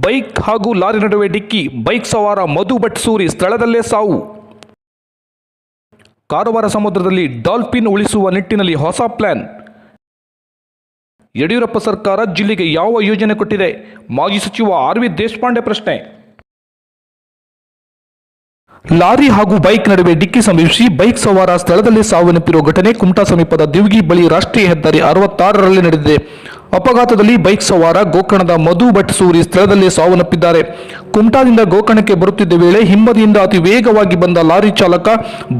Bike ಹಾಗೂ lorry ನಡುವೆ ಡಿಕ್ಕಿ, ಬೈಕ್ ಸವಾರ ಮಧು ಭಟ್ ಸೂರಿ ಸ್ಥಳದಲ್ಲೇ ಸಾವು. ಕಾರವಾರ ಸಮುದ್ರದಲ್ಲಿ ಡಾಲ್ಫಿನ್ ಉಳಿಸುವ ನಿಟ್ಟಿನಲ್ಲಿ ಹೊಸ ಪ್ಲಾನ್. ಯಡಿಯೂರಪ್ಪ ಸರ್ಕಾರ ಜಿಲ್ಲೆಗೆ ಯಾವ ಯೋಜನೆ ಕೊಟ್ಟಿದೆ? ಮಾಜಿ ಸಚಿವ ಆರ್.ವಿ. ದೇಶಪಾಂಡೆ ಪ್ರಶ್ನೆ. ಲಾರಿ ಹಾಗೂ ಬೈಕ್ ನಡುವೆ ಡಿಕ್ಕಿ ಸಂಭವಿಸಿ ಬೈಕ್ ಸವಾರ ಸ್ಥಳದಲ್ಲಿ ಸಾವನ್ನಪ್ಪಿರುವ ಘಟನೆ ಕುಮಟಾ ಸಮೀಪದ ದಿವಗಿ ಬಳಿ ರಾಷ್ಟ್ರೀಯ ಹೆದ್ದಾರಿ 66ರಲ್ಲಿ ನಡೆದಿದೆ. ಅಪಘಾತದಲ್ಲಿ ಬೈಕ್ ಸವಾರ ಗೋಕರ್ಣದ ಮಧು ಭಟ್ ಸೂರಿ ಸ್ಥಳದಲ್ಲಿ ಸಾವನ್ನಪ್ಪಿದ್ದಾರೆ. ಕುಮಟಾದಿಂದ ಗೋಕರ್ಣಕ್ಕೆ ಬರುತ್ತಿದ್ದ ವೇಳೆ ಹಿಂಬದಿಯಿಂದ ಅತಿ ವೇಗವಾಗಿ ಬಂದ ಲಾರಿ ಚಾಲಕ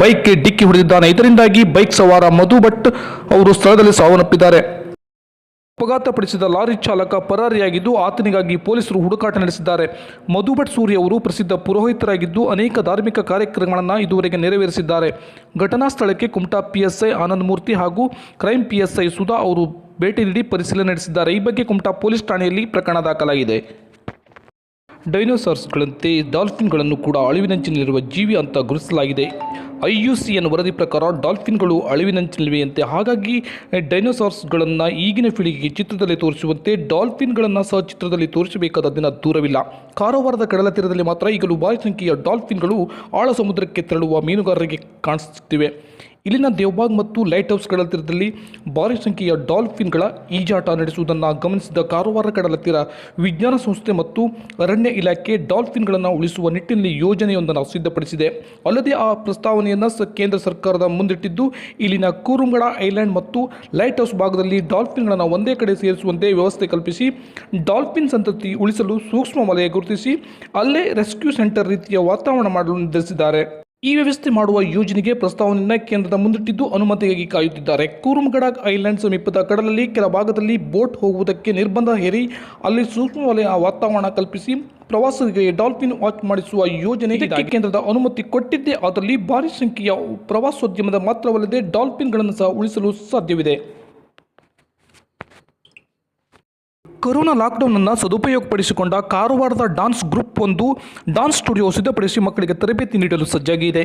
ಬೈಕ್ಗೆ ಡಿಕ್ಕಿ ಹೊಡೆದಿದ್ದಾನೆ. ಇದರಿಂದಾಗಿ ಬೈಕ್ ಸವಾರ ಮಧು ಭಟ್ ಅವರು ಸ್ಥಳದಲ್ಲಿ ಸಾವನ್ನಪ್ಪಿದ್ದಾರೆ. ಅಪಘಾತಪಡಿಸಿದ ಲಾರಿ ಚಾಲಕ ಪರಾರಿಯಾಗಿದ್ದು ಆತನಿಗಾಗಿ ಪೊಲೀಸರು ಹುಡುಕಾಟ ನಡೆಸಿದ್ದಾರೆ. ಮಧು ಭಟ್ ಸೂರಿ ಅವರು ಪ್ರಸಿದ್ಧ ಪುರೋಹಿತರಾಗಿದ್ದು ಅನೇಕ ಧಾರ್ಮಿಕ ಕಾರ್ಯಕ್ರಮಗಳನ್ನು ಇದುವರೆಗೆ ನೆರವೇರಿಸಿದ್ದಾರೆ. ಘಟನಾ ಸ್ಥಳಕ್ಕೆ ಕುಮಟಾ ಪಿಎಸ್ಐ ಆನಂದ್ ಮೂರ್ತಿ ಹಾಗೂ ಕ್ರೈಮ್ ಪಿಎಸ್ಐ ಸುಧಾ ಅವರು ಭೇಟಿ ನೀಡಿ ಪರಿಶೀಲನೆ ನಡೆಸಿದ್ದಾರೆ. ಈ ಬಗ್ಗೆ ಕುಮಟಾ ಪೊಲೀಸ್ ಠಾಣೆಯಲ್ಲಿ ಪ್ರಕರಣ ದಾಖಲಾಗಿದೆ. ಡೈನೋಸಾರ್ಸ್ಗಳಂತೆ ಡಾಲ್ಫಿನ್ಗಳನ್ನು ಕೂಡ ಅಳಿವಿನಂಚಿನಲ್ಲಿರುವ ಜೀವಿ ಅಂತ ಗುರುತಿಸಲಾಗಿದೆ. IUCN ವರದಿ ಪ್ರಕಾರ ಡಾಲ್ಫಿನ್ಗಳು ಅಳಿವಿನಂಚಿನಲ್ಲಿವೆಯಂತೆ. ಹಾಗಾಗಿ ಡೈನೋಸಾರ್ಸ್ಗಳನ್ನು ಈಗಿನ ಪೀಳಿಗೆಗೆ ಚಿತ್ರದಲ್ಲಿ ತೋರಿಸುವಂತೆ ಡಾಲ್ಫಿನ್ಗಳನ್ನು ಸಹ ಚಿತ್ರದಲ್ಲಿ ತೋರಿಸಬೇಕಾದ ದಿನ ದೂರವಿಲ್ಲ. ಕಾರವಾರದ ಕಡಲ ತೀರದಲ್ಲಿ ಮಾತ್ರ ಈಗಲೂ ಭಾರಿ ಸಂಖ್ಯೆಯ ಡಾಲ್ಫಿನ್ಗಳು ಆಳ ಸಮುದ್ರಕ್ಕೆ ತೆರಳುವ ಮೀನುಗಾರರಿಗೆ ಕಾಣಿಸುತ್ತಿವೆ. ಇಲ್ಲಿನ ದೇವಬಾಗ್ ಮತ್ತು ಲೈಟ್ ಹೌಸ್ ಕಡಲ ತೀರದಲ್ಲಿ ಭಾರಿ ಸಂಖ್ಯೆಯ ಡಾಲ್ಫಿನ್ಗಳ ಈಜಾಟ ನಡೆಸುವುದನ್ನು ಗಮನಿಸಿದ ಕಾರವಾರ ಕಡಲ ತೀರ ವಿಜ್ಞಾನ ಸಂಸ್ಥೆ ಮತ್ತು ಅರಣ್ಯ ಇಲಾಖೆ ಡಾಲ್ಫಿನ್ಗಳನ್ನು ಉಳಿಸುವ ನಿಟ್ಟಿನಲ್ಲಿ ಯೋಜನೆಯೊಂದನ್ನು ಸಿದ್ಧಪಡಿಸಿದೆ. ಅಲ್ಲದೆ ಆ ಪ್ರಸ್ತಾವನೆಯನ್ನು ಕೇಂದ್ರ ಸರ್ಕಾರದ ಮುಂದಿಟ್ಟಿದ್ದು ಇಲ್ಲಿನ ಕೂರುಂಗಡ ಐಲ್ಯಾಂಡ್ ಮತ್ತು ಲೈಟ್ ಹೌಸ್ ಭಾಗದಲ್ಲಿ ಡಾಲ್ಫಿನ್ಗಳನ್ನು ಒಂದೇ ಕಡೆ ಸೇರಿಸುವಂತೆ ವ್ಯವಸ್ಥೆ ಕಲ್ಪಿಸಿ ಡಾಲ್ಫಿನ್ ಸಂತತಿ ಉಳಿಸಲು ಸೂಕ್ಷ್ಮ ವಲಯ ಗುರುತಿಸಿ ಅಲ್ಲೇ ರೆಸ್ಕ್ಯೂ ಸೆಂಟರ್ ರೀತಿಯ ವಾತಾವರಣ ಮಾಡಲು ನಿರ್ಧರಿಸಿದ್ದಾರೆ. ಈ ವ್ಯವಸ್ಥೆ ಮಾಡುವ ಯೋಜನೆಗೆ ಪ್ರಸ್ತಾವನೆಯನ್ನು ಕೇಂದ್ರದ ಮುಂದಿಟ್ಟಿದ್ದು ಅನುಮತಿಗಾಗಿ ಕಾಯುತ್ತಿದ್ದಾರೆ. ಕೂರುಂಗಡ ಐಲ್ಯಾಂಡ್ ಸಮೀಪದ ಕಡಲಲ್ಲಿ ಕೆಲ ಭಾಗದಲ್ಲಿ ಬೋಟ್ ಹೋಗುವುದಕ್ಕೆ ನಿರ್ಬಂಧ ಹೇರಿ ಅಲ್ಲಿ ಸೂಕ್ಷ್ಮ ವಲಯ ವಾತಾವರಣ ಕಲ್ಪಿಸಿ ಪ್ರವಾಸಿಗರಿಗೆ ಡಾಲ್ಫಿನ್ ವಾಚ್ ಮಾಡಿಸುವ ಯೋಜನೆ ಕೇಂದ್ರದ ಅನುಮತಿ ಕೊಟ್ಟಿದ್ದೇ ಅದರಲ್ಲಿ ಭಾರಿ ಸಂಖ್ಯೆಯ ಪ್ರವಾಸೋದ್ಯಮದ ಮಾತ್ರವಲ್ಲದೆ ಡಾಲ್ಫಿನ್ಗಳನ್ನು ಸಹ ಉಳಿಸಲು ಸಾಧ್ಯವಿದೆ. ಕೊರೋನಾ ಲಾಕ್ಡೌನ್ ಅನ್ನು ಸದುಪಯೋಗಪಡಿಸಿಕೊಂಡ ಕಾರವಾರದ ಡಾನ್ಸ್ ಗ್ರೂಪ್ ಒಂದು ಡಾನ್ಸ್ ಸ್ಟುಡಿಯೋ ಸಿದ್ಧಪಡಿಸಿ ಮಕ್ಕಳಿಗೆ ತರಬೇತಿ ನೀಡಲು ಸಜ್ಜಾಗಿದೆ.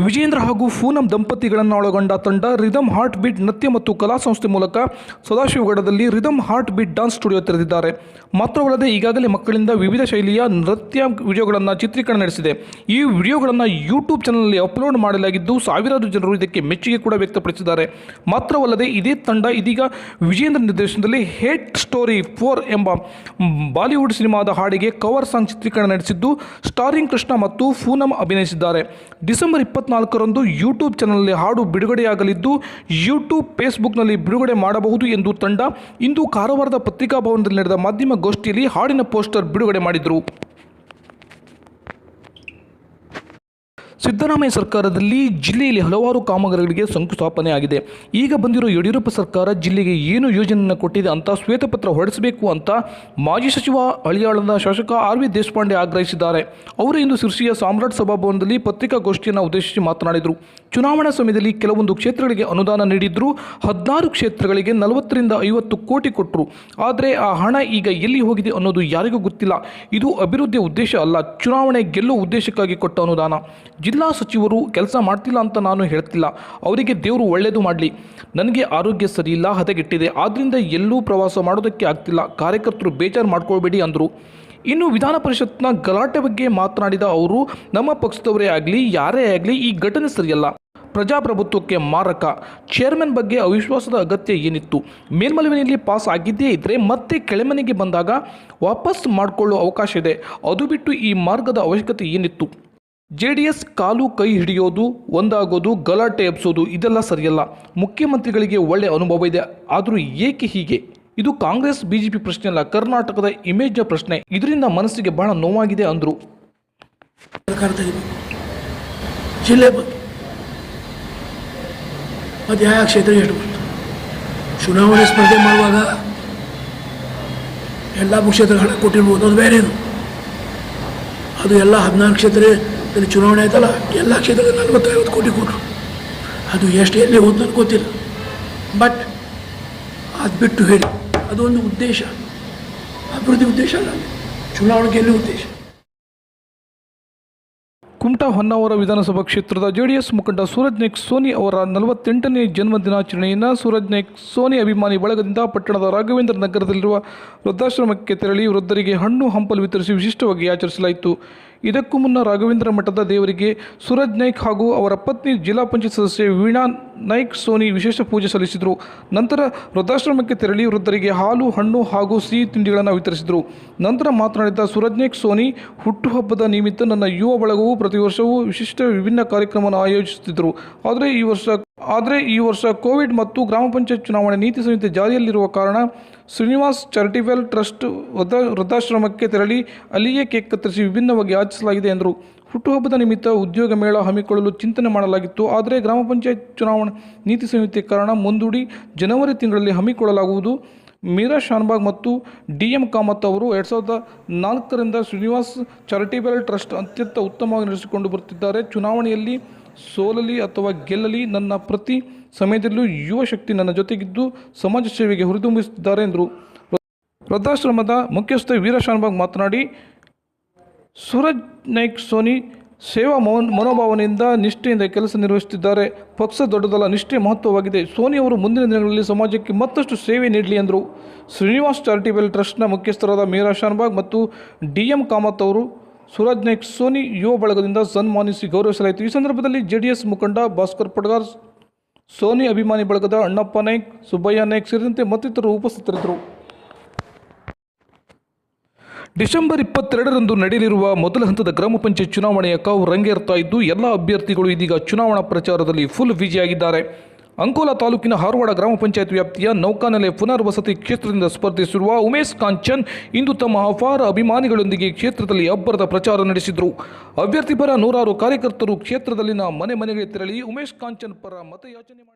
ವಿಜೇಂದ್ರ ಹಾಗೂ ಪೂನಂ ದಂಪತಿಗಳನ್ನು ಒಳಗೊಂಡ ತಂಡ ರಿದಮ್ ಹಾರ್ಟ್ ಬೀಟ್ ನೃತ್ಯ ಮತ್ತು ಕಲಾ ಸಂಸ್ಥೆ ಮೂಲಕ ಸದಾಶಿವಗಢದಲ್ಲಿ Rhythm Heart Beat Dance Studio ತೆರೆದಿದ್ದಾರೆ. ಮಾತ್ರವಲ್ಲದೆ ಈಗಾಗಲೇ ಮಕ್ಕಳಿಂದ ವಿವಿಧ ಶೈಲಿಯ ನೃತ್ಯ ವಿಡಿಯೋಗಳನ್ನು ಚಿತ್ರೀಕರಣ ನಡೆಸಿದೆ. ಈ ವಿಡಿಯೋಗಳನ್ನು ಯೂಟ್ಯೂಬ್ ಚಾನಲ್ನಲ್ಲಿ ಅಪ್ಲೋಡ್ ಮಾಡಲಾಗಿದ್ದು ಸಾವಿರಾರು ಜನರು ಇದಕ್ಕೆ ಮೆಚ್ಚುಗೆ ಕೂಡ ವ್ಯಕ್ತಪಡಿಸಿದ್ದಾರೆ. ಮಾತ್ರವಲ್ಲದೆ ಇದೇ ತಂಡ ಇದೀಗ ವಿಜೇಂದ್ರ ನಿರ್ದೇಶನದಲ್ಲಿ ಹೇಟ್ ಸ್ಟೋರಿ 4 ಎಂಬ ಬಾಲಿವುಡ್ ಸಿನಿಮಾದ ಹಾಡಿಗೆ ಕವರ್ ಸಾಂಗ್ ಚಿತ್ರೀಕರಣ ನಡೆಸಿದ್ದು ಸ್ಟಾರಿಂಗ್ ಕೃಷ್ಣ ಮತ್ತು ಪೂನಂ ಅಭಿನಯಿಸಿದ್ದಾರೆ. ಡಿಸೆಂಬರ್ 24ರಂದು ಯೂಟ್ಯೂಬ್ ಚಾನಲ್ನಲ್ಲಿ ಹಾಡು ಬಿಡುಗಡೆಯಾಗಲಿದ್ದು ಯೂಟ್ಯೂಬ್ ಫೇಸ್ಬುಕ್ನಲ್ಲಿ ಬಿಡುಗಡೆ ಮಾಡಬಹುದು ಎಂದು ತಂಡ ಇಂದು ಕಾರವಾರದ ಪತ್ರಿಕಾ ಭವನದಲ್ಲಿ ನಡೆದ ಮಾಧ್ಯಮ ಗೋಷ್ಠಿಯಲ್ಲಿ ಹಾಡಿನ ಪೋಸ್ಟರ್ ಬಿಡುಗಡೆ ಮಾಡಿದರು. ಸಿದ್ದರಾಮಯ್ಯ ಸರ್ಕಾರದಲ್ಲಿ ಜಿಲ್ಲೆಯಲ್ಲಿ ಹಲವಾರು ಕಾಮಗಾರಿಗಳಿಗೆ ಶಂಕುಸ್ಥಾಪನೆ ಆಗಿದೆ. ಈಗ ಬಂದಿರೋ ಯಡಿಯೂರಪ್ಪ ಸರ್ಕಾರ ಜಿಲ್ಲೆಗೆ ಏನು ಯೋಜನೆಯನ್ನು ಕೊಟ್ಟಿದೆ ಅಂತ ಶ್ವೇತಪತ್ರ ಹೊರಡಿಸಬೇಕು ಅಂತ ಮಾಜಿ ಸಚಿವ ಹಳಿಯಾಳದ ಶಾಸಕ ಆರ್.ವಿ. ದೇಶಪಾಂಡೆ ಆಗ್ರಹಿಸಿದ್ದಾರೆ. ಅವರು ಇಂದು ಶಿರ್ಸಿಯ ಸಾಮ್ರಾಟ್ ಸಭಾಭವನದಲ್ಲಿ ಪತ್ರಿಕಾಗೋಷ್ಠಿಯನ್ನು ಉದ್ದೇಶಿಸಿ ಮಾತನಾಡಿದರು. ಚುನಾವಣಾ ಸಮಯದಲ್ಲಿ ಕೆಲವೊಂದು ಕ್ಷೇತ್ರಗಳಿಗೆ ಅನುದಾನ ನೀಡಿದ್ರು. 16 ಕ್ಷೇತ್ರಗಳಿಗೆ 40ರಿಂದ 50 ಕೋಟಿ ಕೊಟ್ಟರು. ಆದರೆ ಆ ಹಣ ಈಗ ಎಲ್ಲಿ ಹೋಗಿದೆ ಅನ್ನೋದು ಯಾರಿಗೂ ಗೊತ್ತಿಲ್ಲ. ಇದು ಅಭಿವೃದ್ಧಿಯ ಉದ್ದೇಶ ಅಲ್ಲ, ಚುನಾವಣೆ ಗೆಲ್ಲುವ ಉದ್ದೇಶಕ್ಕಾಗಿ ಕೊಟ್ಟ ಅನುದಾನ. ಜಿಲ್ಲಾ ಸಚಿವರು ಕೆಲಸ ಮಾಡ್ತಿಲ್ಲ ಅಂತ ನಾನು ಹೇಳ್ತಿಲ್ಲ, ಅವರಿಗೆ ದೇವರು ಒಳ್ಳೆಯದು ಮಾಡಲಿ. ನನಗೆ ಆರೋಗ್ಯ ಸರಿಯಿಲ್ಲ, ಹದಗೆಟ್ಟಿದೆ, ಆದ್ದರಿಂದ ಎಲ್ಲೂ ಪ್ರವಾಸ ಮಾಡೋದಕ್ಕೆ ಆಗ್ತಿಲ್ಲ. ಕಾರ್ಯಕರ್ತರು ಬೇಜಾರು ಮಾಡ್ಕೊಳ್ಬೇಡಿ ಅಂದರು. ಇನ್ನು ವಿಧಾನ ಪರಿಷತ್ನ ಗಲಾಟೆ ಬಗ್ಗೆ ಮಾತನಾಡಿದ ಅವರು, ನಮ್ಮ ಪಕ್ಷದವರೇ ಆಗಲಿ ಯಾರೇ ಆಗಲಿ ಈ ಘಟನೆ ಸರಿಯಲ್ಲ, ಪ್ರಜಾಪ್ರಭುತ್ವಕ್ಕೆ ಮಾರಕ. ಚೇರ್ಮನ್ ಬಗ್ಗೆ ಅವಿಶ್ವಾಸದ ಅಗತ್ಯ ಏನಿತ್ತು? ಮೇಲ್ಮನವಿಯಲ್ಲಿ ಪಾಸ್ ಆಗಿದ್ದೇ ಇದ್ದರೆ ಮತ್ತೆ ಕೆಳಮನೆಗೆ ಬಂದಾಗ ವಾಪಸ್ ಮಾಡಿಕೊಳ್ಳುವ ಅವಕಾಶ ಇದೆ. ಅದು ಬಿಟ್ಟು ಈ ಮಾರ್ಗದ ಅವಶ್ಯಕತೆ ಏನಿತ್ತು? JDS ಕಾಲು ಕೈ ಹಿಡಿಯೋದು, ಒಂದಾಗೋದು, ಗಲಾಟೆ ಎಬ್ಸೋದು ಇದೆಲ್ಲ ಸರಿಯಲ್ಲ. ಮುಖ್ಯಮಂತ್ರಿಗಳಿಗೆ ಒಳ್ಳೆ ಅನುಭವ ಇದೆ, ಆದರೂ ಏಕೆ ಹೀಗೆ? ಇದು ಕಾಂಗ್ರೆಸ್ BJP ಪ್ರಶ್ನೆ ಅಲ್ಲ, ಕರ್ನಾಟಕದ ಇಮೇಜ್ನ ಪ್ರಶ್ನೆ. ಇದರಿಂದ ಮನಸ್ಸಿಗೆ ಬಹಳ ನೋವಾಗಿದೆ ಅಂದರು. ಜಿಲ್ಲೆ ಮತ್ತು ಯಾವ ಕ್ಷೇತ್ರ ಎಷ್ಟು ಬಂತು? ಚುನಾವಣೆ ಸ್ಪರ್ಧೆ ಮಾಡುವಾಗ ಎಲ್ಲ ಕ್ಷೇತ್ರಗಳ ಕೊಟ್ಟಿರ್ಬೋದು, ಅದು ಬೇರೇನು. ಅದು ಎಲ್ಲ 14 ಕ್ಷೇತ್ರದಲ್ಲಿ ಚುನಾವಣೆ ಆಯ್ತಲ್ಲ, ಎಲ್ಲ ಕ್ಷೇತ್ರದಲ್ಲಿ 40-50 ಕೋಟಿ ಕೊಟ್ಟರು. ಅದು ಎಷ್ಟು ಎಲ್ಲಿ ಹೋದ್ ನನಗೆ ಗೊತ್ತಿಲ್ಲ. ಬಟ್ ಅದು ಬಿಟ್ಟು ಹೇಳಿ, ಅದು ಒಂದು ಉದ್ದೇಶ, ಅಭಿವೃದ್ಧಿ ಉದ್ದೇಶ ಅಲ್ಲ, ಚುನಾವಣೆ ಗೆಲ್ಲುವ ಉದ್ದೇಶ. ಕುಮಟಾ ಕುಮಟಾ ಹೊನ್ನಾವರ ವಿಧಾನಸಭಾ ಕ್ಷೇತ್ರದ ಜೆಡಿಎಸ್ ಮುಖಂಡ ಸೂರಜ್ ನಾಯ್ಕ್ ಸೋನಿ ಅವರ 48ನೇ ಜನ್ಮದಿನಾಚರಣೆಯನ್ನು ಸೂರಜ್ ನಾಯ್ಕ್ ಸೋನಿ ಅಭಿಮಾನಿ ಬಳಗದಿಂದ ಪಟ್ಟಣದ ರಾಘವೇಂದ್ರ ನಗರದಲ್ಲಿರುವ ವೃದ್ಧಾಶ್ರಮಕ್ಕೆ ತೆರಳಿ ವೃದ್ಧರಿಗೆ ಹಣ್ಣು ಹಂಪಲು ವಿತರಿಸಿ ವಿಶಿಷ್ಟವಾಗಿ ಆಚರಿಸಲಾಯಿತು. ಇದಕ್ಕೂ ಮುನ್ನ ರಾಘವೇಂದ್ರ ಮಠದ ದೇವರಿಗೆ ಸೂರಜ್ ನಾಯ್ಕ್ ಹಾಗೂ ಅವರ ಪತ್ನಿ ಜಿಲ್ಲಾ ಪಂಚಾಯತ್ ಸದಸ್ಯೆ ವೀಣಾ ನಾಯ್ಕ್ ಸೋನಿ ವಿಶೇಷ ಪೂಜೆ ಸಲ್ಲಿಸಿದರು. ನಂತರ ವೃದ್ಧಾಶ್ರಮಕ್ಕೆ ತೆರಳಿ ವೃದ್ಧರಿಗೆ ಹಾಲು, ಹಣ್ಣು ಹಾಗೂ ಸಿಹಿ ತಿಂಡಿಗಳನ್ನು ವಿತರಿಸಿದರು. ನಂತರ ಮಾತನಾಡಿದ ಸೂರಜ್ ನಾಯ್ಕ್ ಸೋನಿ, ಹುಟ್ಟುಹಬ್ಬದ ನಿಮಿತ್ತ ನನ್ನ ಯುವ ಬಳಗವು ಪ್ರತಿ ವರ್ಷವೂ ವಿಶಿಷ್ಟ ವಿಭಿನ್ನ ಕಾರ್ಯಕ್ರಮವನ್ನು ಆಯೋಜಿಸುತ್ತಿದ್ದರು. ಆದರೆ ಈ ವರ್ಷ ಕೋವಿಡ್ ಮತ್ತು ಗ್ರಾಮ ಪಂಚಾಯತ್ ಚುನಾವಣೆ ನೀತಿ ಸಂಹಿತೆ ಜಾರಿಯಲ್ಲಿರುವ ಕಾರಣ ಶ್ರೀನಿವಾಸ್ ಚಾರಿಟೇಬಲ್ ಟ್ರಸ್ಟ್ ವೃದ್ಧಾಶ್ರಮಕ್ಕೆ ತೆರಳಿ ಅಲ್ಲಿಯೇ ಕೇಕ್ ಕತ್ತರಿಸಿ ವಿಭಿನ್ನವಾಗಿ ಆಚರಿಸಲಾಗಿದೆ ಎಂದರು. ಹುಟ್ಟುಹಬ್ಬದ ನಿಮಿತ್ತ ಉದ್ಯೋಗ ಮೇಳ ಹಮ್ಮಿಕೊಳ್ಳಲು ಚಿಂತನೆ ಮಾಡಲಾಗಿತ್ತು. ಆದರೆ ಗ್ರಾಮ ಪಂಚಾಯತ್ ಚುನಾವಣಾ ನೀತಿ ಸಂಹಿತೆ ಕಾರಣ ಮುಂದೂಡಿ ಜನವರಿ ತಿಂಗಳಲ್ಲಿ ಹಮ್ಮಿಕೊಳ್ಳಲಾಗುವುದು. ಮೀರಾ ಶಾನ್ಭಾಗ್ ಮತ್ತು DM ಕಾಮತ್ ಅವರು 2004ರಿಂದ ಶ್ರೀನಿವಾಸ್ ಚಾರಿಟೇಬಲ್ ಟ್ರಸ್ಟ್ ಅತ್ಯಂತ ಉತ್ತಮವಾಗಿ ನಡೆಸಿಕೊಂಡು ಬರುತ್ತಿದ್ದಾರೆ. ಚುನಾವಣೆಯಲ್ಲಿ ಸೋಲಲಿ ಅಥವಾ ಗೆಲ್ಲಲಿ, ನನ್ನ ಪ್ರತಿ ಸಮಯದಲ್ಲೂ ಯುವ ಶಕ್ತಿ ನನ್ನ ಜೊತೆಗಿದ್ದು ಸಮಾಜ ಸೇವೆಗೆ ಹುರಿದುಂಬಿಸುತ್ತಿದ್ದಾರೆ ಎಂದರು. ವೃದ್ಧಾಶ್ರಮದ ಮುಖ್ಯಸ್ಥ ವೀರ ಶಾನ್ಭಾಗ್ ಮಾತನಾಡಿ, ಸೂರಜ್ ನಾಯ್ಕ್ ಸೋನಿ ಸೇವಾ ಮನೋಭಾವನೆಯಿಂದ ನಿಷ್ಠೆಯಿಂದ ಕೆಲಸ ನಿರ್ವಹಿಸುತ್ತಿದ್ದಾರೆ. ಪಕ್ಷ ದೊಡ್ಡದಲ್ಲ, ನಿಷ್ಠೆ ಮಹತ್ವವಾಗಿದೆ. ಸೋನಿ ಅವರು ಮುಂದಿನ ದಿನಗಳಲ್ಲಿ ಸಮಾಜಕ್ಕೆ ಮತ್ತಷ್ಟು ಸೇವೆ ನೀಡಲಿ ಎಂದರು. ಶ್ರೀನಿವಾಸ್ ಚಾರಿಟೇಬಲ್ ಟ್ರಸ್ಟ್ನ ಮುಖ್ಯಸ್ಥರಾದ ಮೀರಾ ಶಾನ್ಭಾಗ್ ಮತ್ತು DM ಕಾಮತ್ ಅವರು ಸೂರಜ್ ನಾಯ್ಕ್ ಸೋನಿ ಯುವ ಬಳಗದಿಂದ ಸನ್ಮಾನಿಸಿ ಗೌರವಿಸಲಾಯಿತು. ಈ ಸಂದರ್ಭದಲ್ಲಿ ಜೆಡಿಎಸ್ ಮುಖಂಡ ಭಾಸ್ಕರ್ ಪಡ್ಗಾರ್, ಸೋನಿ ಅಭಿಮಾನಿ ಬಳಗದ ಅಣ್ಣಪ್ಪ ನಾಯ್ಕ್, ಸುಬ್ಬಯ್ಯ ನಾಯ್ಕ್ ಸೇರಿದಂತೆ ಮತ್ತಿತರರು ಉಪಸ್ಥಿತರಿದ್ದರು. ಡಿಸೆಂಬರ್ 22ರಂದು ನಡೆಯಲಿರುವ ಮೊದಲ ಹಂತದ ಗ್ರಾಮ ಪಂಚಾಯತ್ ಚುನಾವಣೆಯ ಕಾವು ರಂಗೇರ್ತಾ ಇದ್ದು, ಎಲ್ಲ ಅಭ್ಯರ್ಥಿಗಳು ಇದೀಗ ಚುನಾವಣಾ ಪ್ರಚಾರದಲ್ಲಿ ಫುಲ್ ಬ್ಯುಸಿಯಾಗಿದ್ದಾರೆ. ಅಂಕೋಲಾ ತಾಲೂಕಿನ ಹಾರವಾಡ ಗ್ರಾಮ ಪಂಚಾಯತ್ ವ್ಯಾಪ್ತಿಯ ನೌಕಾನೆಲೆ ಪುನರ್ವಸತಿ ಕ್ಷೇತ್ರದಿಂದ ಸ್ಪರ್ಧಿಸಿರುವ ಉಮೇಶ್ ಕಾಂಚನ್ ಇಂದು ತಮ್ಮ ಅಪಾರ ಅಭಿಮಾನಿಗಳೊಂದಿಗೆ ಕ್ಷೇತ್ರದಲ್ಲಿ ಅಬ್ಬರದ ಪ್ರಚಾರ ನಡೆಸಿದರು. ಅಭ್ಯರ್ಥಿ ಪರ ನೂರಾರು ಕಾರ್ಯಕರ್ತರು ಕ್ಷೇತ್ರದಲ್ಲಿನ ಮನೆಗೆ ತೆರಳಿ ಉಮೇಶ್ ಕಾಂಚನ್ ಪರ ಮತಯಾಚನೆ ಮಾಡಿ